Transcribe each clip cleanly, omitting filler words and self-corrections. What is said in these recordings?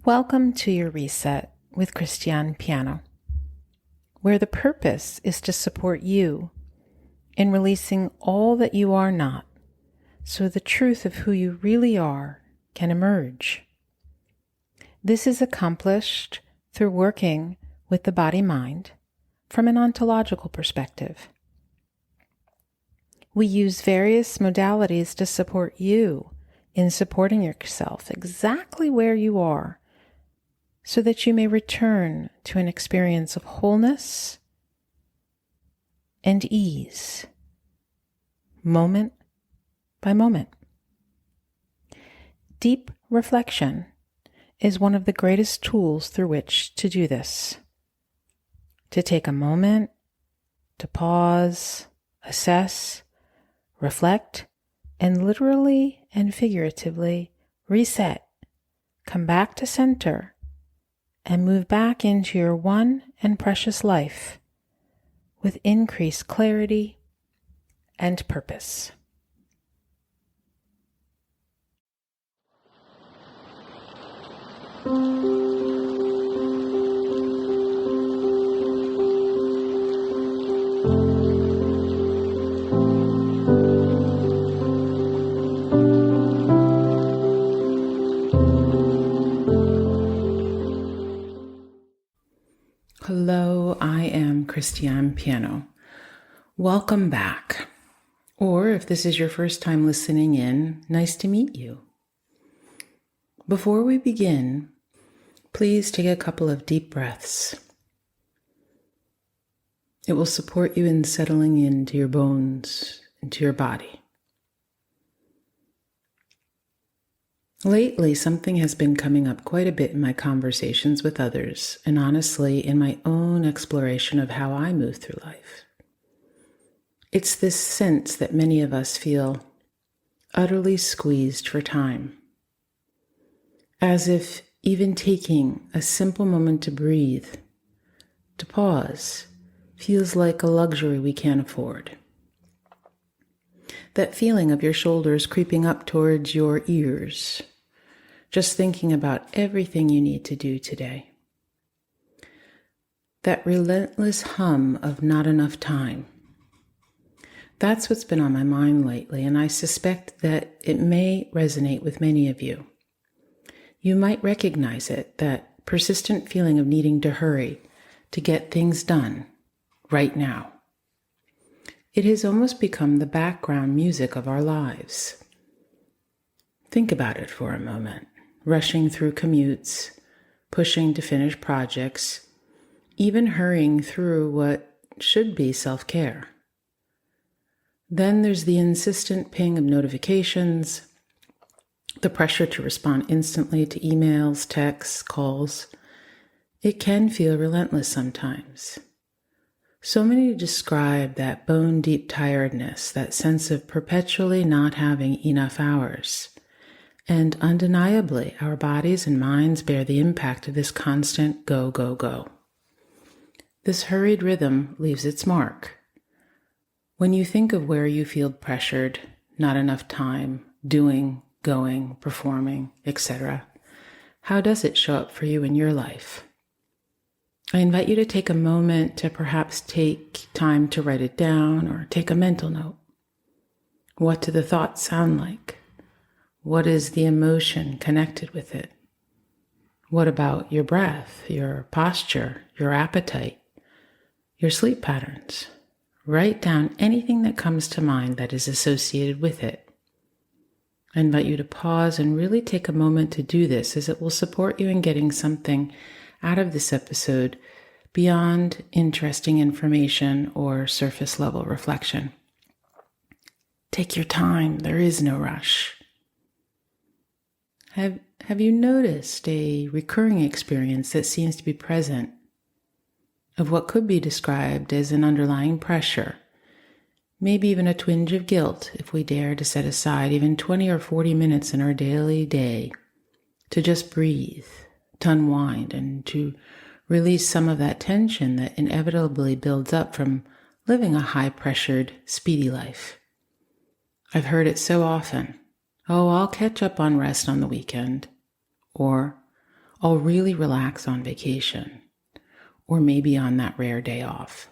Welcome to your reset with Christiane Piano, where the purpose is to support you in releasing all that you are not, so the truth of who you really are can emerge. This is accomplished through working with the BodyMind from an ontological perspective. We use various modalities to support you in supporting yourself exactly where you are, so that you may return to an experience of wholeness and ease, moment by moment. Deep reflection is one of the greatest tools through which to do this. To take a moment, to pause, assess, reflect, and literally and figuratively reset, come back to center, and move back into your one and precious life with increased clarity and purpose. Hello, I am Christiane Piano. Welcome back. Or if this is your first time listening in, nice to meet you. Before we begin, please take a couple of deep breaths. It will support you in settling into your bones, into your body. Lately, something has been coming up quite a bit in my conversations with others, and honestly, in my own exploration of how I move through life. It's this sense that many of us feel utterly squeezed for time, as if even taking a simple moment to breathe, to pause, feels like a luxury we can't afford. That feeling of your shoulders creeping up towards your ears, just thinking about everything you need to do today. That relentless hum of not enough time. That's what's been on my mind lately, and I suspect that it may resonate with many of you. You might recognize it, that persistent feeling of needing to hurry, to get things done, right now. It has almost become the background music of our lives. Think about it for a moment. Rushing through commutes, pushing to finish projects, even hurrying through what should be self-care. Then there's the insistent ping of notifications, the pressure to respond instantly to emails, texts, calls. It can feel relentless sometimes. So many describe that bone-deep tiredness, that sense of perpetually not having enough hours. And undeniably, our bodies and minds bear the impact of this constant go, go, go. This hurried rhythm leaves its mark. When you think of where you feel pressured, not enough time, doing, going, performing, etc., how does it show up for you in your life? I invite you to take a moment to perhaps take time to write it down or take a mental note. What do the thoughts sound like? What is the emotion connected with it? What about your breath, your posture, your appetite, your sleep patterns? Write down anything that comes to mind that is associated with it. I invite you to pause and really take a moment to do this, as it will support you in getting something out of this episode beyond interesting information or surface level reflection. Take your time. There is no rush. Have you noticed a recurring experience that seems to be present of what could be described as an underlying pressure, maybe even a twinge of guilt if we dare to set aside even 20 or 40 minutes in our daily day to just breathe, to unwind, and to release some of that tension that inevitably builds up from living a high-pressured, speedy life? I've heard it so often. Oh, I'll catch up on rest on the weekend. Or, I'll really relax on vacation, or maybe on that rare day off.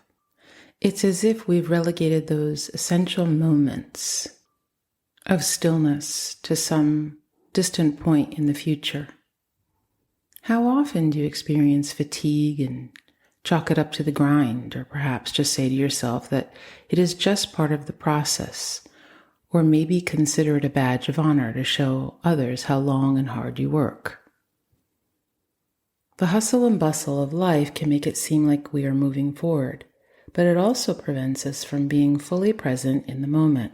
It's as if we've relegated those essential moments of stillness to some distant point in the future. How often do you experience fatigue and chalk it up to the grind, or perhaps just say to yourself that it is just part of the process, or maybe consider it a badge of honor to show others how long and hard you work? The hustle and bustle of life can make it seem like we are moving forward, but it also prevents us from being fully present in the moment.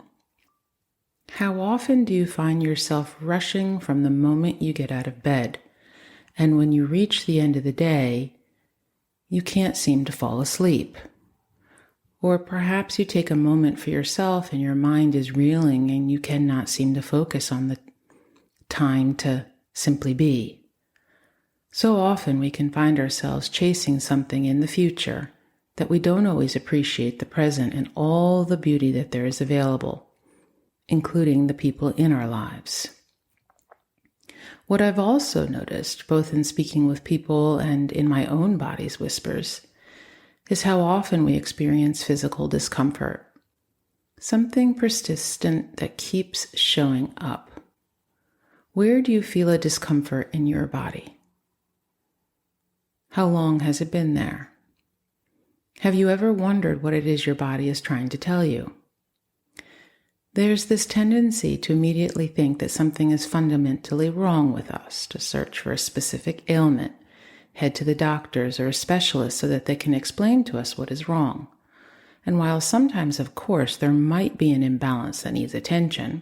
How often do you find yourself rushing from the moment you get out of bed, and when you reach the end of the day, you can't seem to fall asleep? Or perhaps you take a moment for yourself and your mind is reeling and you cannot seem to focus on the time to simply be. So often we can find ourselves chasing something in the future that we don't always appreciate the present and all the beauty that there is available, including the people in our lives. What I've also noticed, both in speaking with people and in my own body's whispers, is how often we experience physical discomfort, something persistent that keeps showing up. Where do you feel a discomfort in your body? How long has it been there? Have you ever wondered what it is your body is trying to tell you? There's this tendency to immediately think that something is fundamentally wrong with us, to search for a specific ailment, head to the doctors or a specialist so that they can explain to us what is wrong. And while sometimes, of course, there might be an imbalance that needs attention,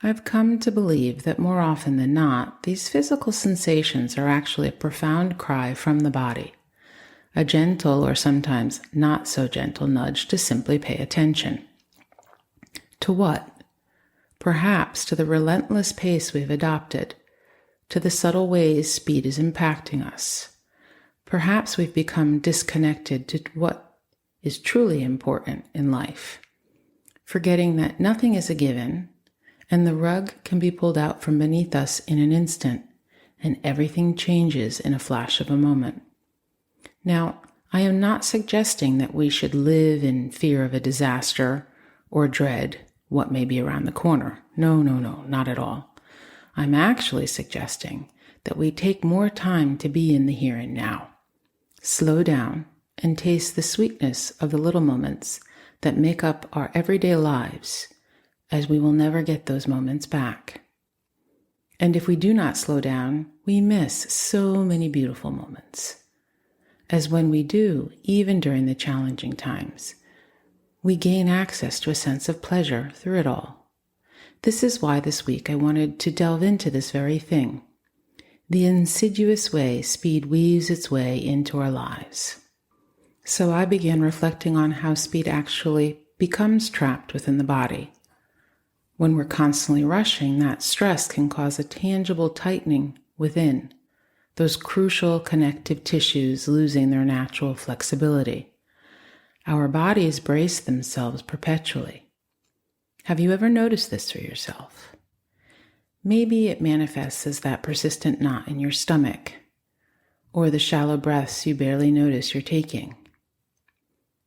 I've come to believe that more often than not, these physical sensations are actually a profound cry from the body, a gentle or sometimes not so gentle nudge to simply pay attention. To what? Perhaps to the relentless pace we've adopted, to the subtle ways speed is impacting us. Perhaps we've become disconnected to what is truly important in life, forgetting that nothing is a given, and the rug can be pulled out from beneath us in an instant, and everything changes in a flash of a moment. Now, I am not suggesting that we should live in fear of a disaster or dread what may be around the corner. No, not at all. I'm actually suggesting that we take more time to be in the here and now, slow down, and taste the sweetness of the little moments that make up our everyday lives, as we will never get those moments back. And if we do not slow down, we miss so many beautiful moments. As when we do, even during the challenging times, we gain access to a sense of pleasure through it all. This is why this week I wanted to delve into this very thing, the insidious way speed weaves its way into our lives. So I began reflecting on how speed actually becomes trapped within the body. When we're constantly rushing, that stress can cause a tangible tightening within, those crucial connective tissues losing their natural flexibility. Our bodies brace themselves perpetually. Have you ever noticed this for yourself? Maybe it manifests as that persistent knot in your stomach, or the shallow breaths you barely notice you're taking.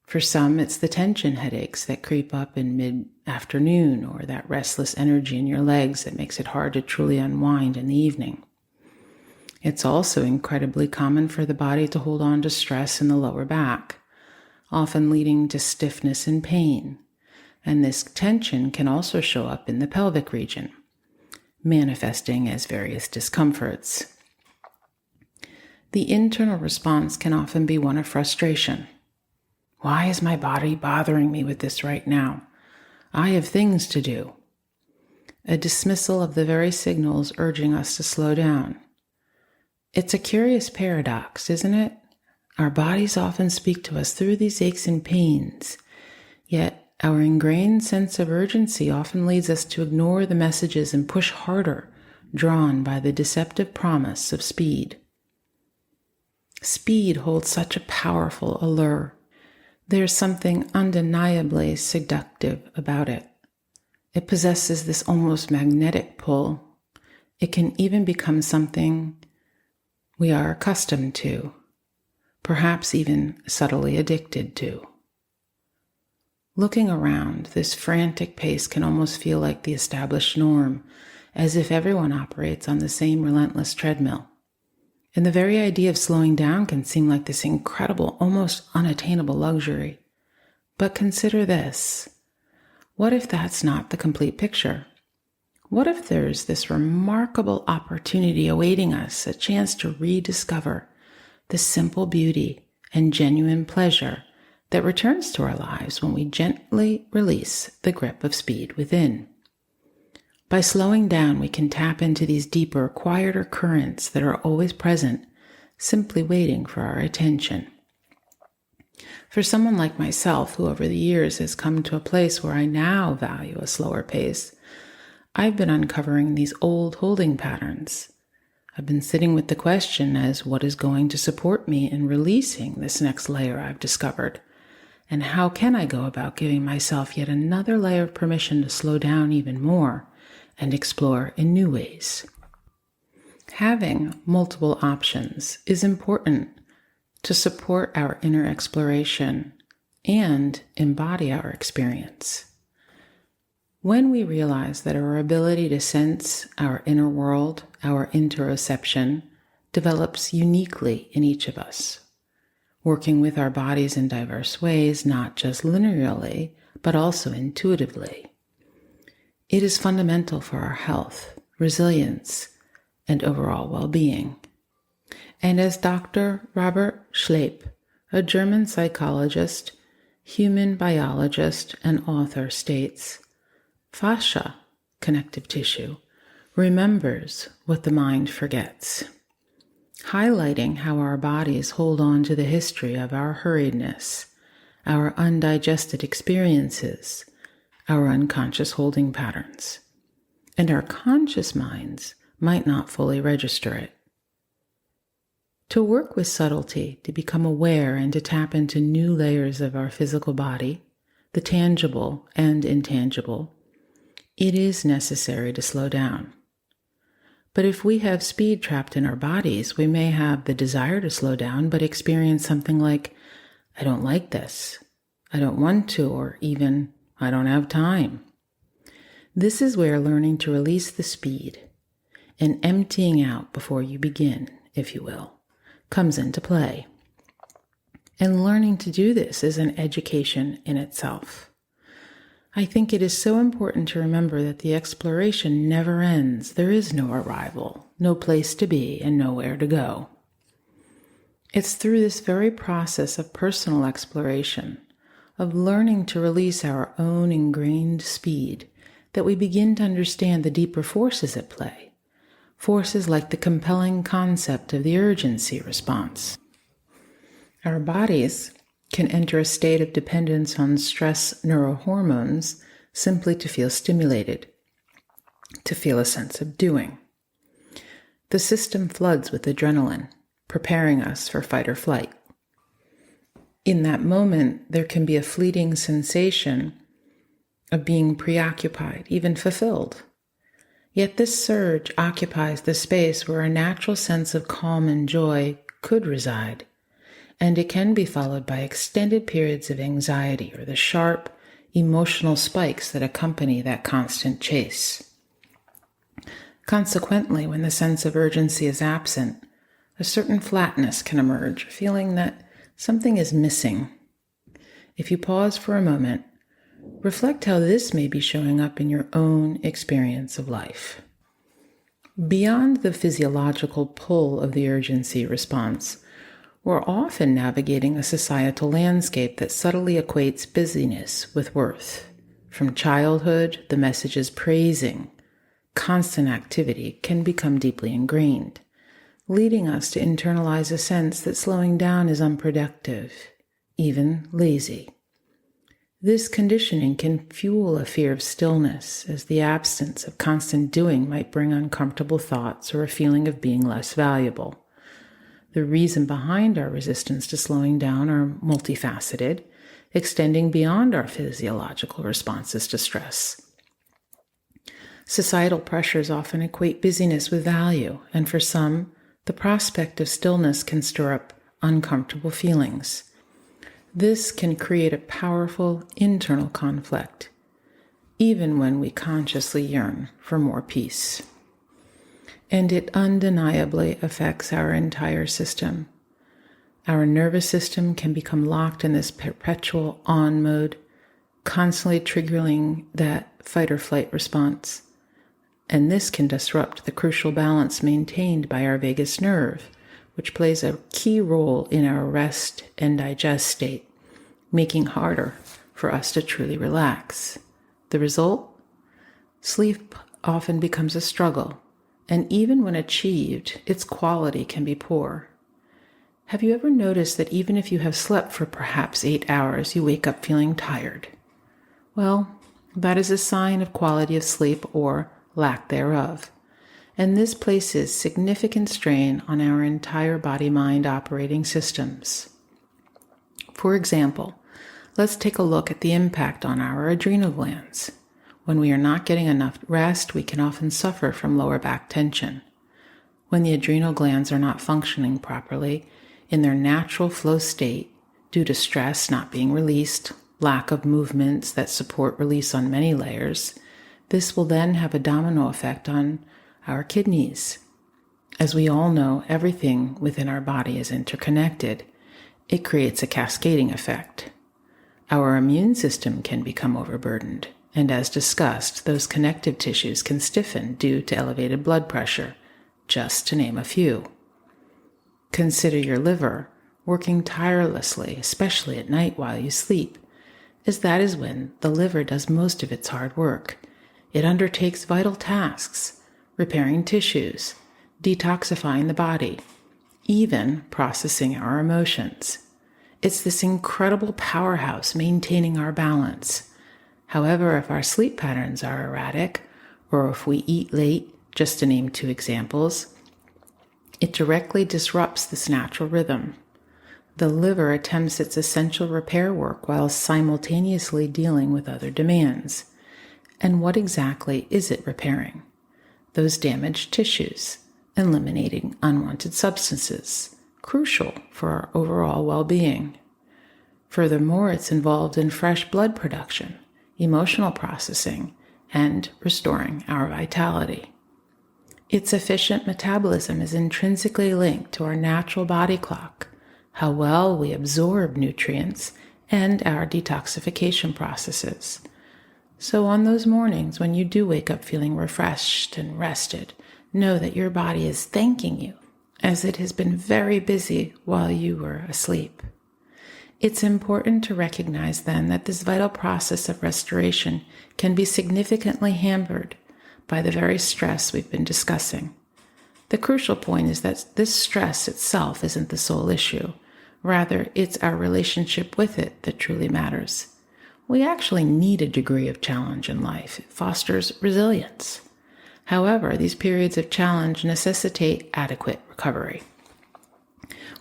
For some, it's the tension headaches that creep up in mid-afternoon, or that restless energy in your legs that makes it hard to truly unwind in the evening. It's also incredibly common for the body to hold on to stress in the lower back, often leading to stiffness and pain. And this tension can also show up in the pelvic region, manifesting as various discomforts. The internal response can often be one of frustration. Why is my body bothering me with this right now? I have things to do. A dismissal of the very signals urging us to slow down. It's a curious paradox, isn't it? Our bodies often speak to us through these aches and pains, yet our ingrained sense of urgency often leads us to ignore the messages and push harder, drawn by the deceptive promise of speed. Speed holds such a powerful allure. There's something undeniably seductive about it. It possesses this almost magnetic pull. It can even become something we are accustomed to, perhaps even subtly addicted to. Looking around, this frantic pace can almost feel like the established norm, as if everyone operates on the same relentless treadmill. And the very idea of slowing down can seem like this incredible, almost unattainable luxury. But consider this. What if that's not the complete picture? What if there's this remarkable opportunity awaiting us, a chance to rediscover the simple beauty and genuine pleasure that returns to our lives when we gently release the grip of speed within? By slowing down, we can tap into these deeper, quieter currents that are always present, simply waiting for our attention. For someone like myself, who over the years has come to a place where I now value a slower pace, I've been uncovering these old holding patterns. I've been sitting with the question as what is going to support me in releasing this next layer I've discovered, and how can I go about giving myself yet another layer of permission to slow down even more and explore in new ways. Having multiple options is important to support our inner exploration and embody our experience. When we realize that our ability to sense our inner world, our interoception, develops uniquely in each of us, working with our bodies in diverse ways, not just linearly, but also intuitively, it is fundamental for our health, resilience, and overall well-being. And as Dr. Robert Schlepp, a German psychologist, human biologist, and author, states, fascia, connective tissue, remembers what the mind forgets, highlighting how our bodies hold on to the history of our hurriedness, our undigested experiences, our unconscious holding patterns, and our conscious minds might not fully register it. To work with subtlety, to become aware and to tap into new layers of our physical body, the tangible and intangible, it is necessary to slow down. But if we have speed trapped in our bodies, we may have the desire to slow down, but experience something like, I don't like this, I don't want to, or even, I don't have time. This is where learning to release the speed and emptying out before you begin, if you will, comes into play. And learning to do this is an education in itself. I think it is so important to remember that the exploration never ends. There is no arrival, no place to be, and nowhere to go. It's through this very process of personal exploration, of learning to release our own ingrained speed, that we begin to understand the deeper forces at play, forces like the compelling concept of the urgency response. Our bodies can enter a state of dependence on stress neurohormones simply to feel stimulated, to feel a sense of doing. The system floods with adrenaline, preparing us for fight or flight. In that moment, there can be a fleeting sensation of being preoccupied, even fulfilled. Yet this surge occupies the space where a natural sense of calm and joy could reside, and it can be followed by extended periods of anxiety or the sharp, emotional spikes that accompany that constant chase. Consequently, when the sense of urgency is absent, a certain flatness can emerge, feeling that something is missing. If you pause for a moment, reflect how this may be showing up in your own experience of life. Beyond the physiological pull of the urgency response, we're often navigating a societal landscape that subtly equates busyness with worth. From childhood, the messages praising constant activity can become deeply ingrained, leading us to internalize a sense that slowing down is unproductive, even lazy. This conditioning can fuel a fear of stillness, as the absence of constant doing might bring uncomfortable thoughts or a feeling of being less valuable. The reason behind our resistance to slowing down are multifaceted, extending beyond our physiological responses to stress. Societal pressures often equate busyness with value, and for some, The prospect of stillness can stir up uncomfortable feelings. This can create a powerful internal conflict, even when we consciously yearn for more peace. And it undeniably affects our entire system. Our nervous system can become locked in this perpetual on mode, constantly triggering that fight or flight response. And this can disrupt the crucial balance maintained by our vagus nerve, which plays a key role in our rest and digest state, making it harder for us to truly relax. The result? Sleep often becomes a struggle, and even when achieved, its quality can be poor. Have you ever noticed that even if you have slept for perhaps 8 hours, you wake up feeling tired? Well, that is a sign of quality of sleep or lack thereof. And this places significant strain on our entire body-mind operating systems. For example, let's take a look at the impact on our adrenal glands. When we are not getting enough rest, we can often suffer from lower back tension. When the adrenal glands are not functioning properly in their natural flow state due to stress not being released, lack of movements that support release on many layers, this will then have a domino effect on our kidneys. As we all know, everything within our body is interconnected. It creates a cascading effect. Our immune system can become overburdened, and as discussed, those connective tissues can stiffen due to elevated blood pressure, just to name a few. Consider your liver working tirelessly, especially at night while you sleep, as that is when the liver does most of its hard work. It undertakes vital tasks, repairing tissues, detoxifying the body, even processing our emotions. It's this incredible powerhouse maintaining our balance. However, if our sleep patterns are erratic, or if we eat late, just to name 2 examples, it directly disrupts this natural rhythm. The liver attempts its essential repair work while simultaneously dealing with other demands. And what exactly is it repairing? Those damaged tissues, eliminating unwanted substances, crucial for our overall well-being. Furthermore, it's involved in fresh blood production, emotional processing, and restoring our vitality. Its efficient metabolism is intrinsically linked to our natural body clock, how well we absorb nutrients, and our detoxification processes. So on those mornings when you do wake up feeling refreshed and rested, know that your body is thanking you, as it has been very busy while you were asleep. It's important to recognize then that this vital process of restoration can be significantly hampered by the very stress we've been discussing. The crucial point is that this stress itself isn't the sole issue. Rather, it's our relationship with it that truly matters. We actually need a degree of challenge in life. It fosters resilience. However, these periods of challenge necessitate adequate recovery.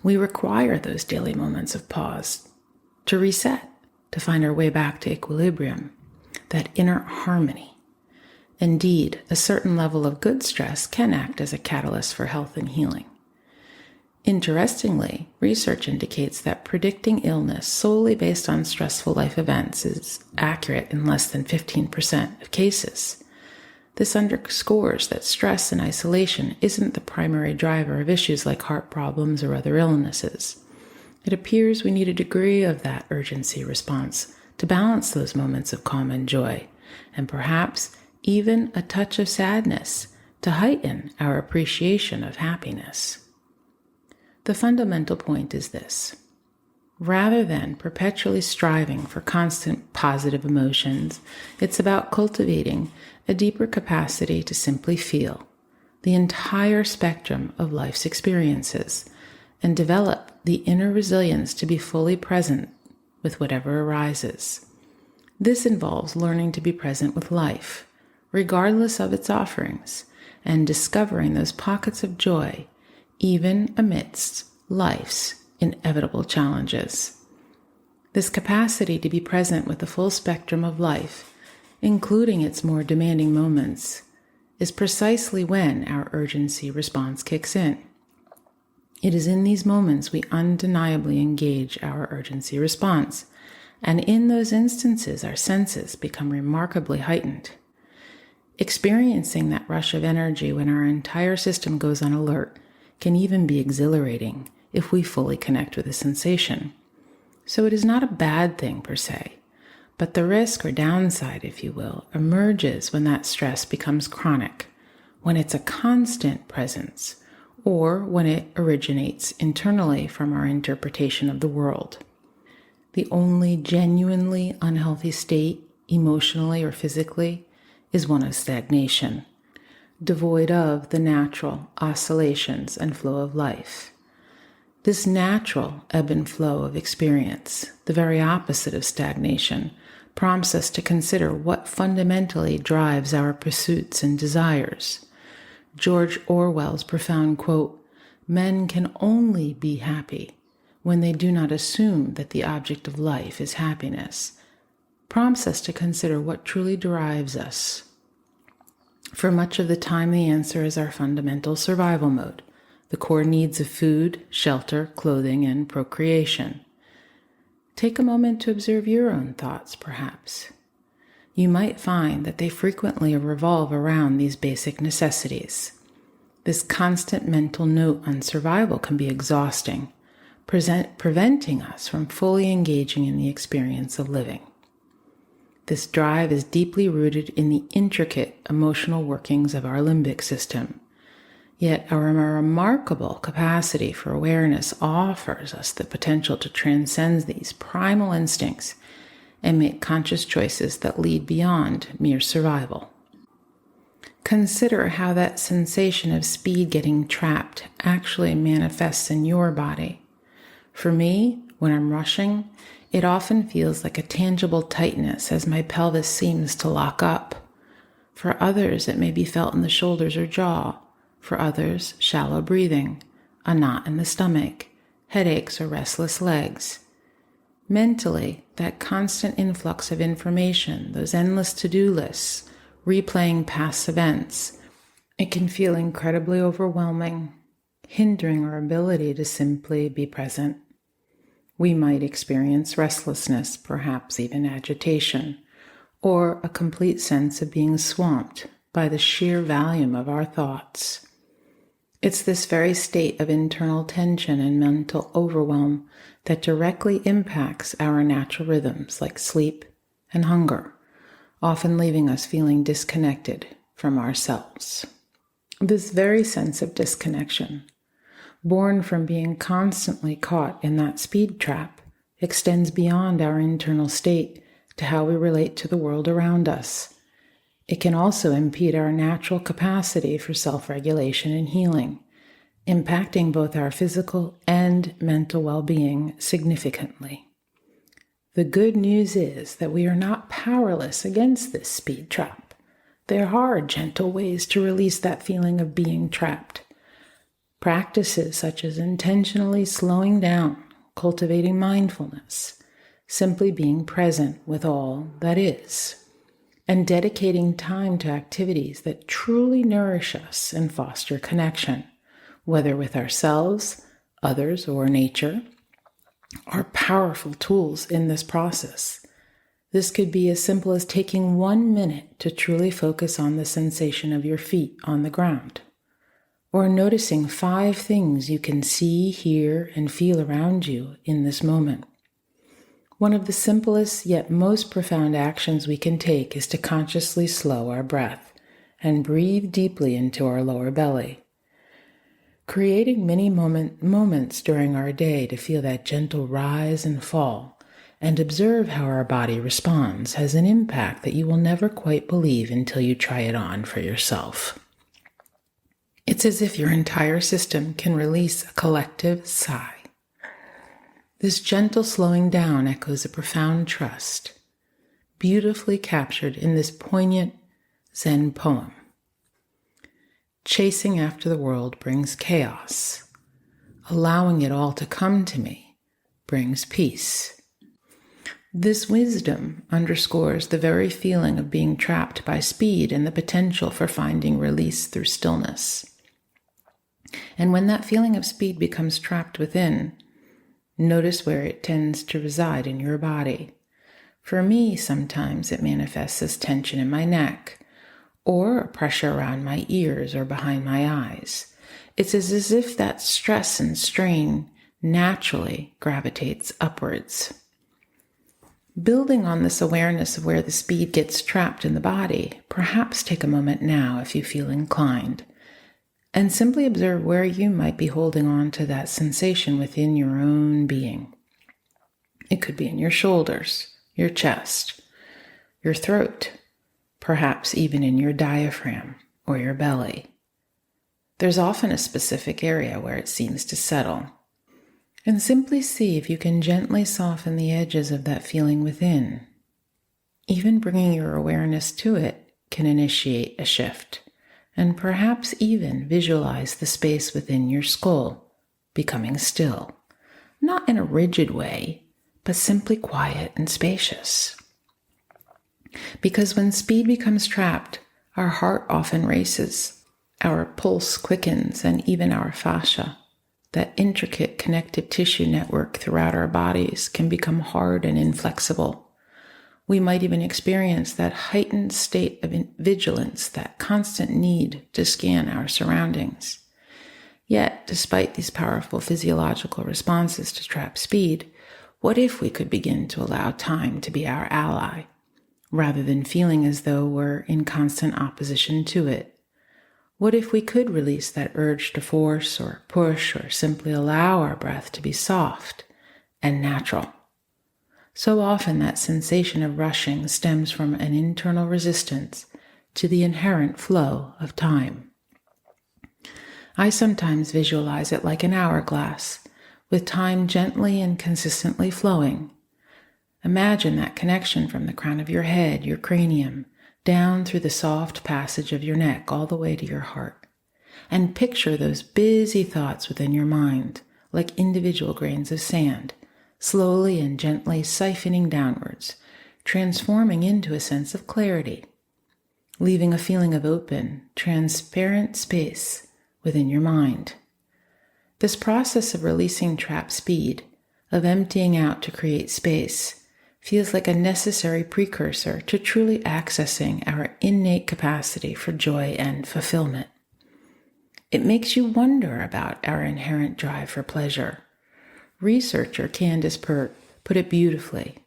We require those daily moments of pause to reset, to find our way back to equilibrium, that inner harmony. Indeed, a certain level of good stress can act as a catalyst for health and healing. Interestingly, research indicates that predicting illness solely based on stressful life events is accurate in less than 15% of cases. This underscores that stress and isolation isn't the primary driver of issues like heart problems or other illnesses. It appears we need a degree of that urgency response to balance those moments of calm and joy, and perhaps even a touch of sadness to heighten our appreciation of happiness. The fundamental point is this. Rather than perpetually striving for constant positive emotions, it's about cultivating a deeper capacity to simply feel the entire spectrum of life's experiences and develop the inner resilience to be fully present with whatever arises. This involves learning to be present with life, regardless of its offerings, and discovering those pockets of joy, even amidst life's inevitable challenges. This capacity to be present with the full spectrum of life, including its more demanding moments, is precisely when our urgency response kicks in. It is in these moments we undeniably engage our urgency response, and in those instances our senses become remarkably heightened. Experiencing that rush of energy when our entire system goes on alert can even be exhilarating if we fully connect with the sensation. So it is not a bad thing per se, but the risk or downside, if you will, emerges when that stress becomes chronic, when it's a constant presence, or when it originates internally from our interpretation of the world. The only genuinely unhealthy state, emotionally or physically, is one of stagnation, devoid of the natural oscillations and flow of life. This natural ebb and flow of experience, the very opposite of stagnation, prompts us to consider what fundamentally drives our pursuits and desires. George Orwell's profound quote, "Men can only be happy when they do not assume that the object of life is happiness," prompts us to consider what truly drives us. For much of the time, the answer is our fundamental survival mode, the core needs of food, shelter, clothing, and procreation. Take a moment to observe your own thoughts, perhaps. You might find that they frequently revolve around these basic necessities. This constant mental note on survival can be exhausting, preventing us from fully engaging in the experience of living. This drive is deeply rooted in the intricate emotional workings of our limbic system. Yet our remarkable capacity for awareness offers us the potential to transcend these primal instincts and make conscious choices that lead beyond mere survival. Consider how that sensation of speed getting trapped actually manifests in your body. For me, when I'm rushing, it often feels like a tangible tightness as my pelvis seems to lock up. For others, it may be felt in the shoulders or jaw. For others, shallow breathing, a knot in the stomach, headaches or restless legs. Mentally, that constant influx of information, those endless to-do lists, replaying past events, it can feel incredibly overwhelming, hindering our ability to simply be present. We might experience restlessness, perhaps even agitation, or a complete sense of being swamped by the sheer volume of our thoughts. It's this very state of internal tension and mental overwhelm that directly impacts our natural rhythms like sleep and hunger, often leaving us feeling disconnected from ourselves. This very sense of disconnection, born from being constantly caught in that speed trap, extends beyond our internal state to how we relate to the world around us. It can also impede our natural capacity for self-regulation and healing, impacting both our physical and mental well-being significantly. The good news is that we are not powerless against this speed trap. There are gentle ways to release that feeling of being trapped. Practices such as intentionally slowing down, cultivating mindfulness, simply being present with all that is, and dedicating time to activities that truly nourish us and foster connection, whether with ourselves, others, or nature, are powerful tools in this process. This could be as simple as taking 1 minute to truly focus on the sensation of your feet on the ground, or noticing 5 things you can see, hear, and feel around you in this moment. One of the simplest yet most profound actions we can take is to consciously slow our breath and breathe deeply into our lower belly. Creating many moments during our day to feel that gentle rise and fall and observe how our body responds has an impact that you will never quite believe until you try it on for yourself. It's as if your entire system can release a collective sigh. This gentle slowing down echoes a profound trust, beautifully captured in this poignant Zen poem. Chasing after the world brings chaos. Allowing it all to come to me brings peace. This wisdom underscores the very feeling of being trapped by speed and the potential for finding release through stillness. And when that feeling of speed becomes trapped within, notice where it tends to reside in your body. For me, sometimes it manifests as tension in my neck, or a pressure around my ears or behind my eyes. It's as if that stress and strain naturally gravitates upwards. Building on this awareness of where the speed gets trapped in the body, perhaps take a moment now if you feel inclined, and simply observe where you might be holding on to that sensation within your own being. It could be in your shoulders, your chest, your throat, perhaps even in your diaphragm or your belly. There's often a specific area where it seems to settle. And simply see if you can gently soften the edges of that feeling within. Even bringing your awareness to it can initiate a shift, and perhaps even visualize the space within your skull becoming still, not in a rigid way, but simply quiet and spacious. Because when speed becomes trapped, our heart often races, our pulse quickens, and even our fascia, that intricate connective tissue network throughout our bodies, can become hard and inflexible. We might even experience that heightened state of vigilance, that constant need to scan our surroundings. Yet, despite these powerful physiological responses to trapped speed, what if we could begin to allow time to be our ally, rather than feeling as though we're in constant opposition to it? What if we could release that urge to force or push, or simply allow our breath to be soft and natural? So often that sensation of rushing stems from an internal resistance to the inherent flow of time. I sometimes visualize it like an hourglass, with time gently and consistently flowing. Imagine that connection from the crown of your head, your cranium, down through the soft passage of your neck all the way to your heart. And picture those busy thoughts within your mind, like individual grains of sand, slowly and gently siphoning downwards, transforming into a sense of clarity, leaving a feeling of open, transparent space within your mind. This process of releasing trapped speed, of emptying out to create space, feels like a necessary precursor to truly accessing our innate capacity for joy and fulfillment. It makes you wonder about our inherent drive for pleasure. Researcher Candace Pert put it beautifully.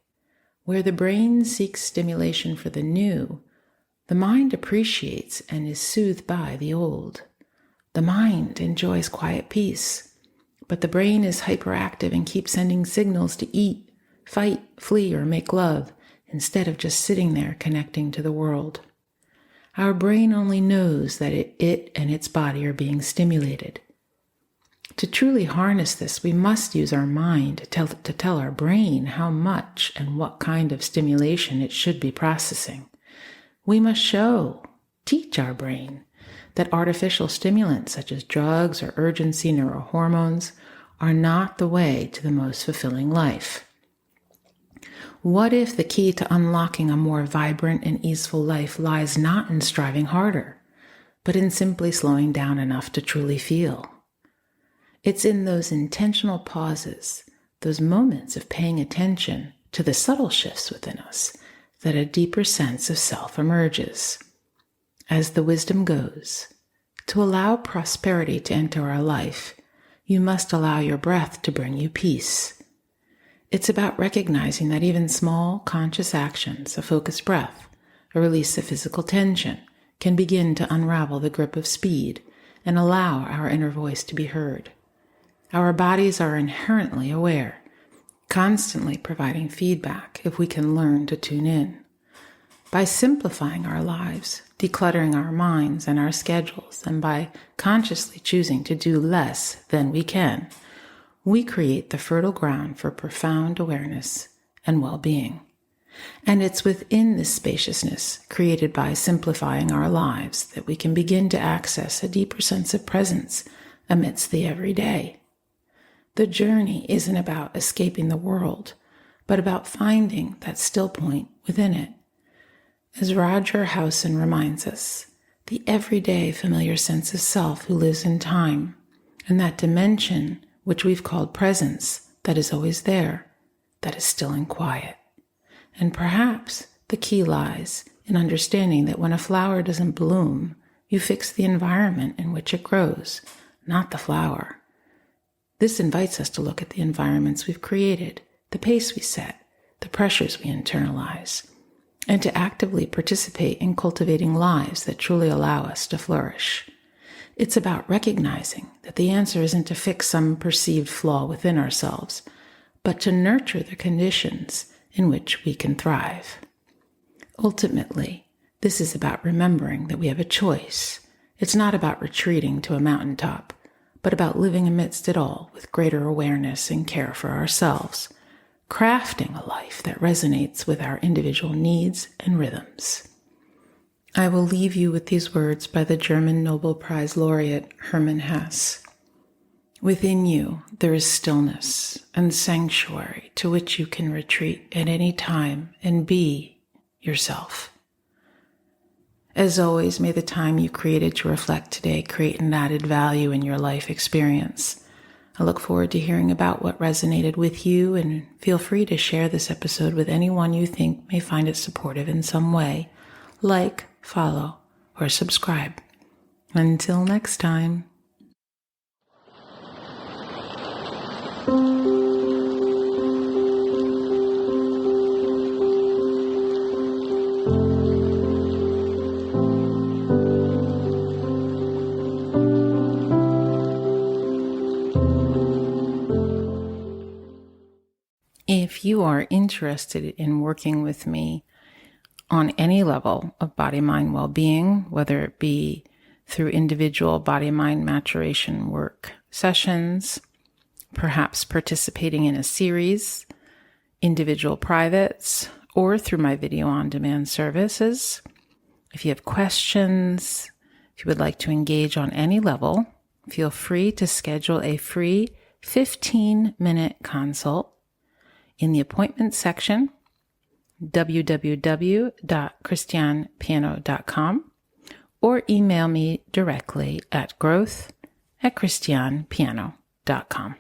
Where the brain seeks stimulation for the new, the mind appreciates and is soothed by the old. The mind enjoys quiet peace, but the brain is hyperactive and keeps sending signals to eat, fight, flee, or make love, instead of just sitting there connecting to the world. Our brain only knows that it and its body are being stimulated. To truly harness this, we must use our mind to tell our brain how much and what kind of stimulation it should be processing. We must teach our brain that artificial stimulants such as drugs or urgency neurohormones are not the way to the most fulfilling life. What if the key to unlocking a more vibrant and easeful life lies not in striving harder, but in simply slowing down enough to truly feel? It's in those intentional pauses, those moments of paying attention to the subtle shifts within us, that a deeper sense of self emerges. As the wisdom goes, to allow prosperity to enter our life, you must allow your breath to bring you peace. It's about recognizing that even small, conscious actions, a focused breath, a release of physical tension, can begin to unravel the grip of speed and allow our inner voice to be heard. Our bodies are inherently aware, constantly providing feedback if we can learn to tune in. By simplifying our lives, decluttering our minds and our schedules, and by consciously choosing to do less than we can, we create the fertile ground for profound awareness and well-being. And it's within this spaciousness, created by simplifying our lives, that we can begin to access a deeper sense of presence amidst the everyday. The journey isn't about escaping the world, but about finding that still point within it. As Roger Howson reminds us, the everyday familiar sense of self who lives in time And that dimension, which we've called presence, that is always there, that is still in quiet. And perhaps the key lies in understanding that when a flower doesn't bloom, you fix the environment in which it grows, not the flower. This invites us to look at the environments we've created, the pace we set, the pressures we internalize, and to actively participate in cultivating lives that truly allow us to flourish. It's about recognizing that the answer isn't to fix some perceived flaw within ourselves, but to nurture the conditions in which we can thrive. Ultimately, this is about remembering that we have a choice. It's not about retreating to a mountaintop, but about living amidst it all with greater awareness and care for ourselves, crafting a life that resonates with our individual needs and rhythms. I will leave you with these words by the German Nobel Prize laureate Hermann Hesse. Within you, there is stillness and sanctuary to which you can retreat at any time and be yourself. As always, may the time you created to reflect today create an added value in your life experience. I look forward to hearing about what resonated with you, and feel free to share this episode with anyone you think may find it supportive in some way. Like, follow, or subscribe. Until next time. If you are interested in working with me on any level of body-mind well-being, whether it be through individual body-mind maturation work sessions, perhaps participating in a series, individual privates, or through my video-on-demand services, if you have questions, if you would like to engage on any level, feel free to schedule a free 15-minute consult in the appointments section, www.christianepiano.com, or email me directly at growth@christianepiano.com.